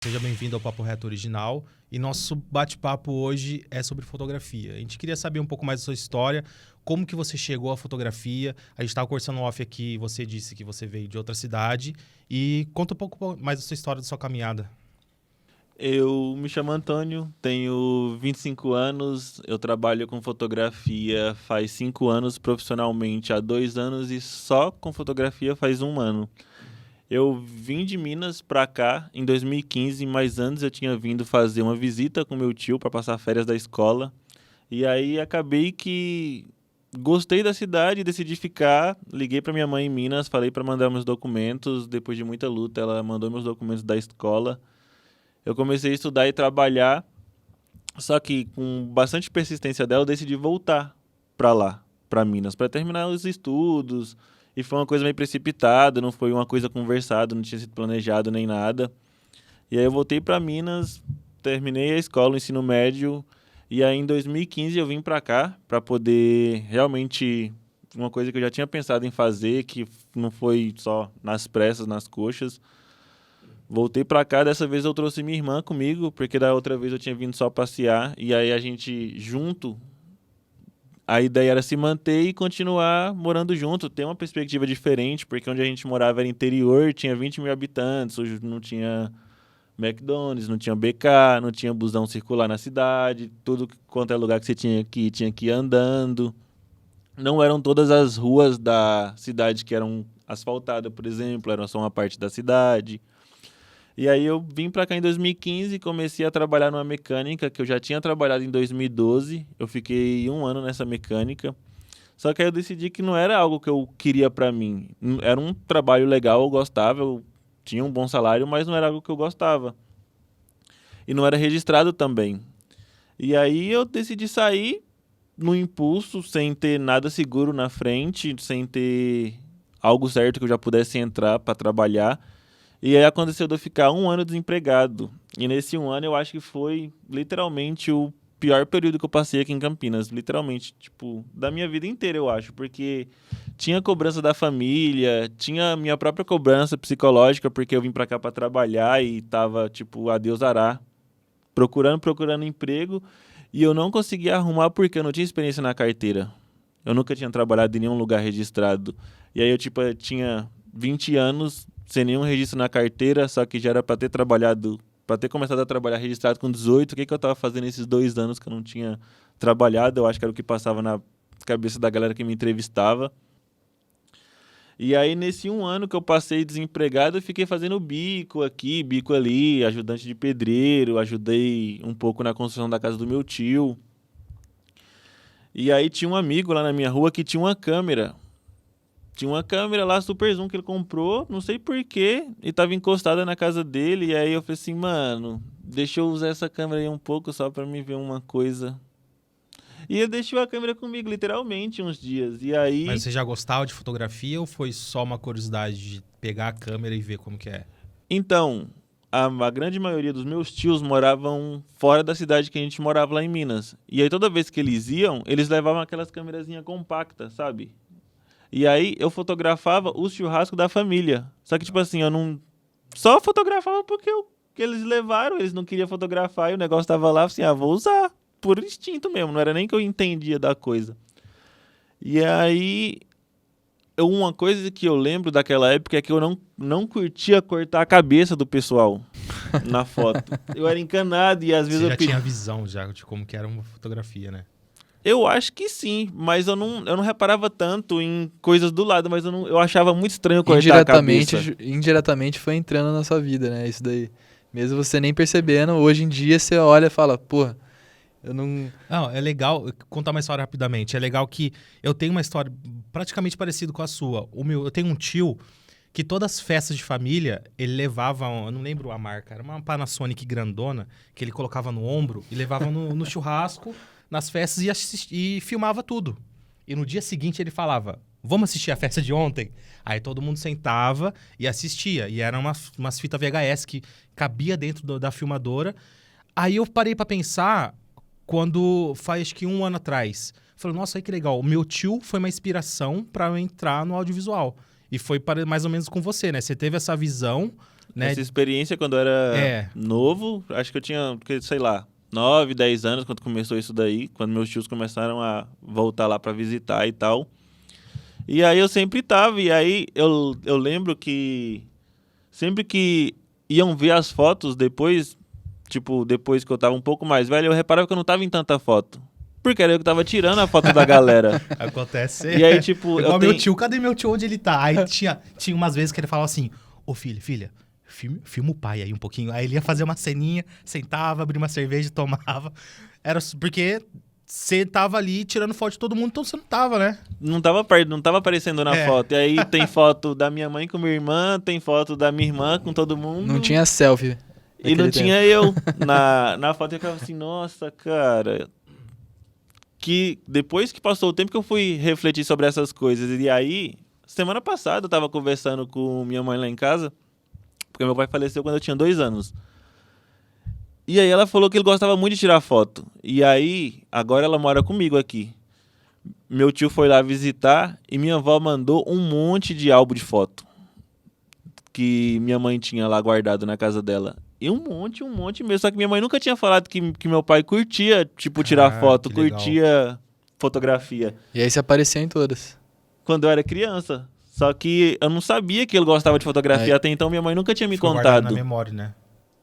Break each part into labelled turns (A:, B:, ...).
A: Seja bem-vindo ao Papo Reto Original. E nosso bate-papo hoje é sobre fotografia. A gente queria saber um pouco mais da sua história, como que você chegou à fotografia. A gente estava conversando off aqui, você disse que você veio de outra cidade. E conta um pouco mais da sua história, da sua caminhada.
B: Eu me chamo Antônio, tenho 25 anos, eu trabalho com fotografia faz 5 anos, profissionalmente há 2 anos e só com fotografia faz 1 ano. Eu vim de Minas para cá em 2015, mas antes eu tinha vindo fazer uma visita com meu tio para passar férias da escola. E aí acabei que gostei da cidade, decidi ficar, liguei para minha mãe em Minas, falei para mandar meus documentos, depois de muita luta ela mandou meus documentos da escola. Eu comecei a estudar e trabalhar, só que com bastante persistência dela, eu decidi voltar para lá, para Minas, para terminar os estudos. E foi uma coisa meio precipitada, não foi uma coisa conversada, não tinha sido planejado nem nada. E aí eu voltei para Minas, terminei a escola, o ensino médio, e aí em 2015 eu vim para cá para poder realmente uma coisa que eu já tinha pensado em fazer, que não foi só nas pressas, nas coxas. Voltei pra cá, dessa vez eu trouxe minha irmã comigo, porque da outra vez eu tinha vindo só passear, e aí a gente junto, a ideia era se manter e continuar morando junto, ter uma perspectiva diferente, porque onde a gente morava era interior, tinha 20 mil habitantes, hoje não tinha McDonald's, não tinha BK, não tinha busão circular na cidade, tudo quanto é lugar que você tinha que ir andando. Não eram todas as ruas da cidade que eram asfaltadas, por exemplo, eram só uma parte da cidade. E aí eu vim para cá em 2015 e comecei a trabalhar numa mecânica que eu já tinha trabalhado em 2012. Eu fiquei 1 ano nessa mecânica. Só que aí eu decidi que não era algo que eu queria para mim. Era um trabalho legal, eu gostava, eu tinha um bom salário, mas não era algo que eu gostava. E não era registrado também. E aí eu decidi sair no impulso, sem ter nada seguro na frente, sem ter algo certo que eu já pudesse entrar para trabalhar. E aí aconteceu de eu ficar 1 ano desempregado. E nesse 1 ano eu acho que foi literalmente o pior período que eu passei aqui em Campinas. Literalmente, tipo, da minha vida inteira, eu acho. Porque tinha cobrança da família, tinha minha própria cobrança psicológica, porque eu vim pra cá pra trabalhar e tava, tipo, a Deus dará, procurando emprego. E eu não conseguia arrumar porque eu não tinha experiência na carteira. Eu nunca tinha trabalhado em nenhum lugar registrado. E aí eu, tipo, eu tinha 20 anos sem nenhum registro na carteira, só que já era para ter trabalhado, para ter começado a trabalhar registrado com 18. O que que eu estava fazendo esses 2 anos que eu não tinha trabalhado? Eu acho que era o que passava na cabeça da galera que me entrevistava. E aí, nesse 1 ano que eu passei desempregado, eu fiquei fazendo bico aqui, bico ali, ajudante de pedreiro, ajudei um pouco na construção da casa do meu tio. E aí tinha um amigo lá na minha rua que tinha uma câmera. Tinha uma câmera lá, Super Zoom, que ele comprou, não sei porquê, e tava encostada na casa dele. E aí eu falei assim, mano, deixa eu usar essa câmera aí um pouco só pra me ver uma coisa. E ele deixou a câmera comigo, literalmente, uns dias. E
A: Mas
B: aí,
A: você já gostava de fotografia ou foi só uma curiosidade de pegar a câmera e ver como que é?
B: então, a grande maioria dos meus tios moravam fora da cidade que a gente morava lá em Minas. E aí toda vez que eles iam, eles levavam aquelas câmerazinhas compactas, sabe? E aí eu fotografava o churrasco da família. Só que, tipo assim, eu não. Só fotografava porque que eles levaram, eles não queriam fotografar e o negócio tava lá, assim, vou usar. Por instinto mesmo, não era nem que eu entendia da coisa. E aí, uma coisa que eu lembro daquela época é que eu não curtia cortar a cabeça do pessoal na foto. Eu era encanado e às vezes
A: Você
B: eu
A: já tinha
B: pedia.
A: visão já de como que era uma fotografia, né?
B: Eu acho que sim, mas eu não reparava tanto em coisas do lado, mas eu achava muito estranho cortar a
C: Indiretamente,
B: cabeça.
C: indiretamente foi entrando na sua vida, né? Isso daí. Mesmo você nem percebendo, hoje em dia você olha e fala, porra, eu não.
A: Não, é legal, contar uma história rapidamente. É legal que eu tenho uma história praticamente parecida com a sua. Eu tenho um tio que todas as festas de família, ele levava, eu não lembro a marca, era uma Panasonic grandona, que ele colocava no ombro e levava no churrasco, nas festas e filmava tudo. E no dia seguinte ele falava, vamos assistir a festa de ontem? Aí todo mundo sentava e assistia. E eram umas fitas VHS que cabia dentro da filmadora. Aí eu parei pra pensar quando faz acho que 1 ano atrás. Falei, nossa, aí que legal. O meu tio foi uma inspiração pra eu entrar no audiovisual. E foi mais ou menos com você, né? Você teve essa visão né?
B: Essa experiência quando eu era novo, acho que eu tinha, sei lá, 9, 10 anos quando começou isso daí, quando meus tios começaram a voltar lá pra visitar e tal. E aí eu sempre tava, e aí eu lembro que sempre que iam ver as fotos depois, tipo, depois que eu tava um pouco mais velho, eu reparava que eu não tava em tanta foto. Porque era eu que tava tirando a foto da galera.
A: Acontece.
B: E aí, tipo,
D: Igual meu tio, cadê meu tio? Onde ele tá? Aí tinha umas vezes que ele falava assim, ô filha, filma o pai aí um pouquinho. Aí ele ia fazer uma ceninha, sentava, abria uma cerveja e tomava. Era porque você tava ali tirando foto de todo mundo, então você não tava, né?
B: Não tava aparecendo na foto. E aí tem foto da minha mãe com minha irmã, tem foto da minha irmã com todo mundo.
C: Não tinha selfie.
B: E não
C: naquele
B: tinha eu. Na foto eu ficava assim, nossa, cara. Que depois que passou o tempo que eu fui refletir sobre essas coisas. E aí, semana passada eu tava conversando com minha mãe lá em casa, porque meu pai faleceu quando eu tinha 2 anos. E aí ela falou que ele gostava muito de tirar foto. E aí, agora ela mora comigo aqui. Meu tio foi lá visitar e minha avó mandou um monte de álbum de foto que minha mãe tinha lá guardado na casa dela. E um monte mesmo. Só que minha mãe nunca tinha falado que meu pai curtia, tipo, tirar foto,
A: que legal.
B: curtia fotografia.
C: E aí você apareceu em todas.
B: Quando eu era criança. Só que eu não sabia que ele gostava de fotografia até então, minha mãe nunca tinha me
A: Ficou guardado
B: contado.
A: na memória, né?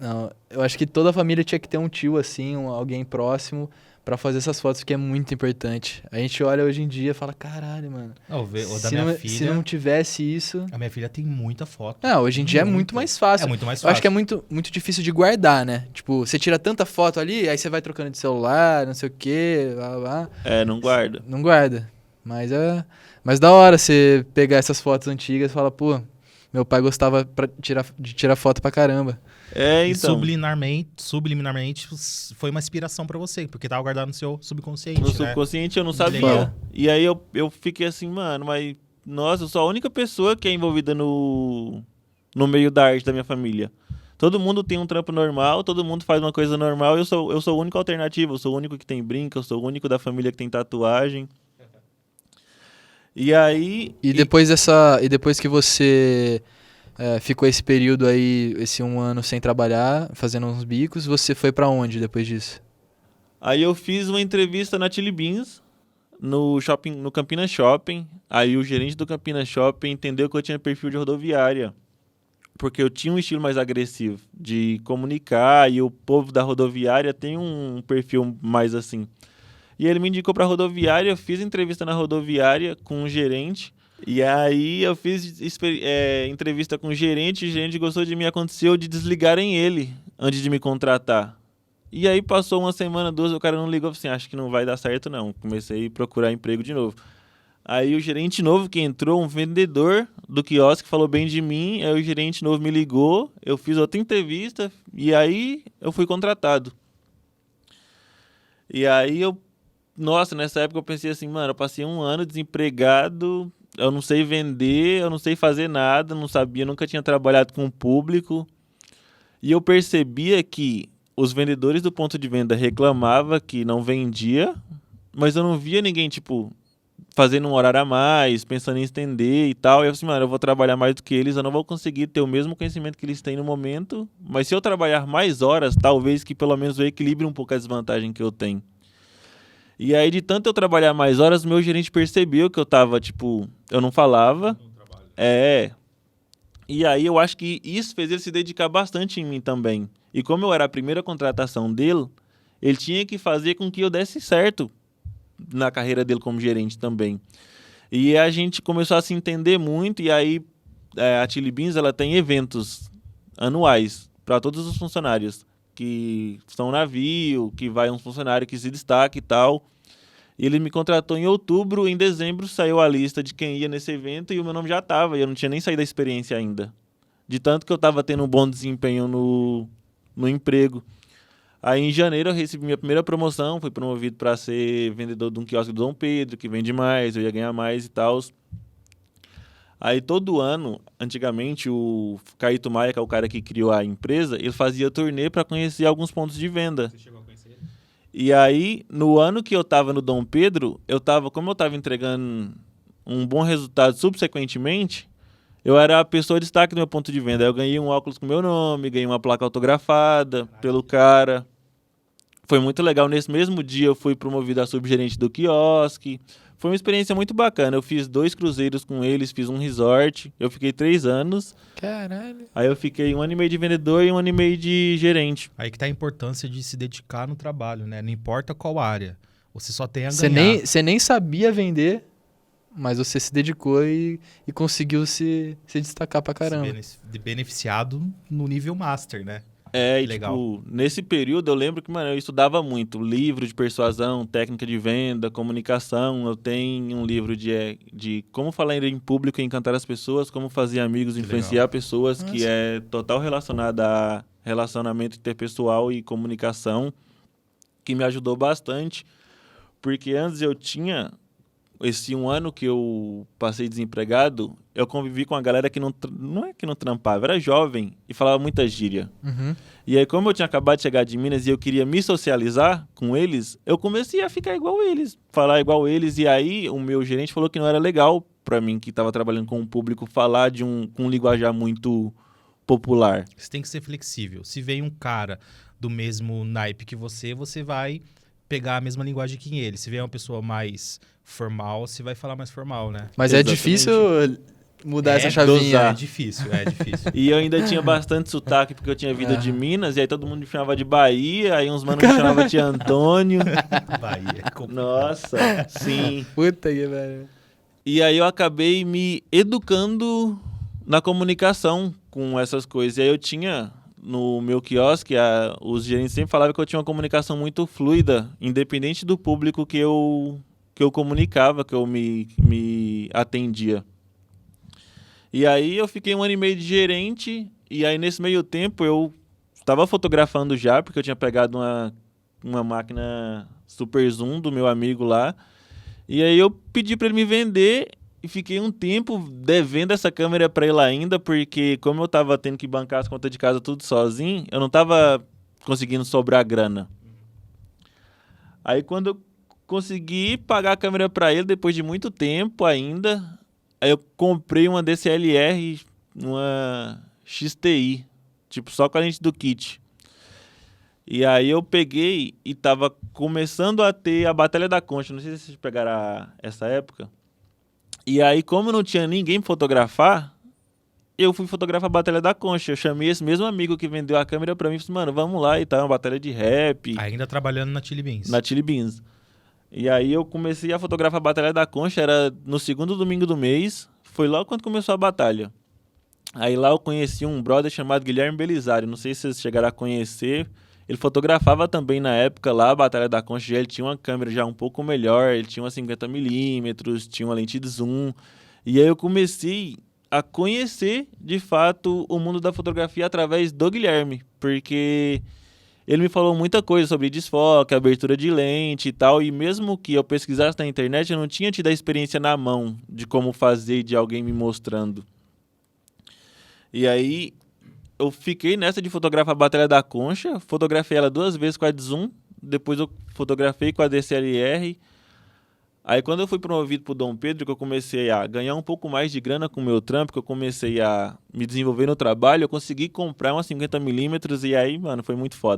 C: Não, eu acho que toda família tinha que ter um tio assim, alguém próximo pra fazer essas fotos, que é muito importante. A gente olha hoje em dia e fala, caralho, mano.
A: O da
C: Se
A: minha
C: não,
A: filha.
C: se não tivesse isso...
A: A minha filha tem muita foto.
C: Não, hoje em dia é muito mais fácil.
A: É muito mais
C: Eu acho
A: fácil.
C: que é muito difícil de guardar, né? Tipo, você tira tanta foto ali, aí você vai trocando de celular, não sei o quê, blá, blá, blá.
B: É, não guarda.
C: Não guarda. Mas da hora você pegar essas fotos antigas e falar, pô, meu pai gostava de tirar foto pra caramba.
B: É,
A: E
B: então.
A: subliminarmente foi uma inspiração pra você, porque tava guardado no seu subconsciente,
B: No
A: né?
B: subconsciente eu não sabia.
C: legal.
B: E aí eu fiquei assim, mano, mas... Nossa, eu sou a única pessoa que é envolvida no meio da arte da minha família. Todo mundo tem um trampo normal, todo mundo faz uma coisa normal, eu sou o único alternativo, eu sou o único que tem brinco, eu sou o único da família que tem tatuagem. E aí...
C: E depois que você ficou esse período aí, esse 1 ano sem trabalhar, fazendo uns bicos, você foi pra onde depois disso?
B: Aí eu fiz uma entrevista na Chili Beans, no Campinas Shopping. Aí o gerente do Campinas Shopping entendeu que eu tinha perfil de rodoviária. Porque eu tinha um estilo mais agressivo de comunicar e o povo da rodoviária tem um perfil mais assim. E ele me indicou para a rodoviária, eu fiz entrevista na rodoviária com um gerente. E aí eu fiz entrevista com o gerente gostou de mim, aconteceu de desligarem ele antes de me contratar. E aí passou 1 semana, 2, o cara não ligou, assim, acho que não vai dar certo não. Comecei a procurar emprego de novo. Aí o gerente novo que entrou, um vendedor do quiosque, falou bem de mim, aí o gerente novo me ligou, eu fiz outra entrevista e aí eu fui contratado. E aí nossa, nessa época eu pensei assim, mano, eu passei 1 ano desempregado, eu não sei vender, eu não sei fazer nada, não sabia, nunca tinha trabalhado com o público. E eu percebia que os vendedores do ponto de venda reclamavam que não vendia, mas eu não via ninguém, tipo, fazendo um horário a mais, pensando em estender e tal. E eu falei assim, mano, eu vou trabalhar mais do que eles, eu não vou conseguir ter o mesmo conhecimento que eles têm no momento, mas se eu trabalhar mais horas, talvez que pelo menos eu equilibre um pouco a desvantagem que eu tenho. E aí, de tanto eu trabalhar mais horas, meu gerente percebeu que eu tava, tipo, eu não falava. E aí eu acho que isso fez ele se dedicar bastante em mim também. E como eu era a primeira contratação dele, ele tinha que fazer com que eu desse certo na carreira dele como gerente também. E a gente começou a se entender muito, e aí a Chili Beans, ela tem eventos anuais para todos os funcionários que estão no navio, que vai um funcionário que se destaca e tal. E ele me contratou em outubro, em dezembro saiu a lista de quem ia nesse evento e o meu nome já estava, e eu não tinha nem saído da experiência ainda. De tanto que eu estava tendo um bom desempenho no emprego. Aí em janeiro eu recebi minha primeira promoção, fui promovido para ser vendedor de um quiosque do Dom Pedro, que vende mais, eu ia ganhar mais e tal. Aí todo ano, antigamente, o Caíto Maia, que é o cara que criou a empresa, ele fazia turnê para conhecer alguns pontos de venda.
A: Você chegou a conhecer ele?
B: E aí, no ano que eu tava no Dom Pedro, como eu tava entregando um bom resultado subsequentemente, eu era a pessoa de destaque do meu ponto de venda. Eu ganhei um óculos com meu nome, ganhei uma placa autografada pelo cara. Foi muito legal. Nesse mesmo dia eu fui promovido a subgerente do quiosque. Foi uma experiência muito bacana. Eu fiz 2 cruzeiros com eles, fiz um resort. Eu fiquei 3 anos.
C: Caralho.
B: Aí eu fiquei 1 ano e meio de vendedor e 1 ano e meio de gerente.
D: Aí que tá a importância de se dedicar no trabalho, né? Não importa qual área. Você só tem a
C: Você
D: ganhar.
C: nem sabia vender, mas você se dedicou e conseguiu se destacar pra caramba.
D: Beneficiado no nível master, né?
B: É, e
D: Legal.
B: tipo, nesse período eu lembro que, mano, eu estudava muito. Livro de persuasão, técnica de venda, comunicação. Eu tenho um livro de como falar em público e encantar as pessoas, como fazer amigos,
D: Que
B: influenciar
D: legal.
B: pessoas, que
C: Nossa.
B: é total relacionado a relacionamento interpessoal e comunicação, que me ajudou bastante. Porque antes eu tinha, esse 1 ano que eu passei desempregado, eu convivi com uma galera que não é que não trampava, era jovem e falava muita gíria.
C: Uhum.
B: E aí, como eu tinha acabado de chegar de Minas e eu queria me socializar com eles, eu comecei a ficar igual eles, falar igual eles. E aí, o meu gerente falou que não era legal pra mim, que estava trabalhando com o público, falar com um linguajar muito popular.
D: Você tem que ser flexível. Se vem um cara do mesmo naipe que você vai pegar a mesma linguagem que ele. Se vem uma pessoa mais formal, você vai falar mais formal, né?
C: Mas
B: Exatamente.
C: é difícil mudar essa chavinha.
B: dosar.
D: É difícil, é difícil.
B: E eu ainda tinha bastante sotaque, porque eu tinha vida de Minas, e aí todo mundo me chamava de Bahia, aí uns manos me chamavam de Antônio.
D: Bahia. É complicado.
B: Nossa, sim.
C: Puta que pariu.
B: E aí eu acabei me educando na comunicação com essas coisas. E aí eu tinha, no meu quiosque, os gerentes sempre falavam que eu tinha uma comunicação muito fluida, independente do público que eu comunicava, que eu me atendia. E aí eu fiquei 1 ano e meio de gerente, e aí nesse meio tempo eu estava fotografando já, porque eu tinha pegado uma máquina Super Zoom do meu amigo lá. E aí eu pedi para ele me vender e fiquei um tempo devendo essa câmera para ele ainda, porque como eu tava tendo que bancar as contas de casa tudo sozinho, eu não tava conseguindo sobrar grana. Aí quando eu consegui pagar a câmera para ele, depois de muito tempo ainda, aí eu comprei uma DSLR, uma XTI, tipo só com a lente do kit. E aí eu peguei e tava começando a ter a Batalha da Concha. Não sei se vocês pegaram essa época. E aí, como não tinha ninguém pra fotografar, eu fui fotografar a Batalha da Concha. Eu chamei esse mesmo amigo que vendeu a câmera pra mim e falei, mano, vamos lá e tal, uma batalha de rap.
D: Ainda trabalhando na Chili Beans.
B: Na Chili Beans. E aí eu comecei a fotografar a Batalha da Concha, era no 2º domingo do mês. Foi logo quando começou a batalha. Aí lá eu conheci um brother chamado Guilherme Belisário. Não sei se vocês chegaram a conhecer. Ele fotografava também na época lá, a Batalha da Concha, ele tinha uma câmera já um pouco melhor, ele tinha uma 50mm, tinha uma lente de zoom. E aí eu comecei a conhecer, de fato, o mundo da fotografia através do Guilherme, porque ele me falou muita coisa sobre desfoque, abertura de lente e tal, e mesmo que eu pesquisasse na internet, eu não tinha tido a experiência na mão de como fazer, de alguém me mostrando. E aí eu fiquei nessa de fotografar a Batalha da Concha, fotografei ela 2 vezes com a de zoom, depois eu fotografei com a DSLR. Aí quando eu fui promovido pro Dom Pedro, que eu comecei a ganhar um pouco mais de grana com o meu trampo, que eu comecei a me desenvolver no trabalho, eu consegui comprar uma 50mm e aí, mano, foi muito foda.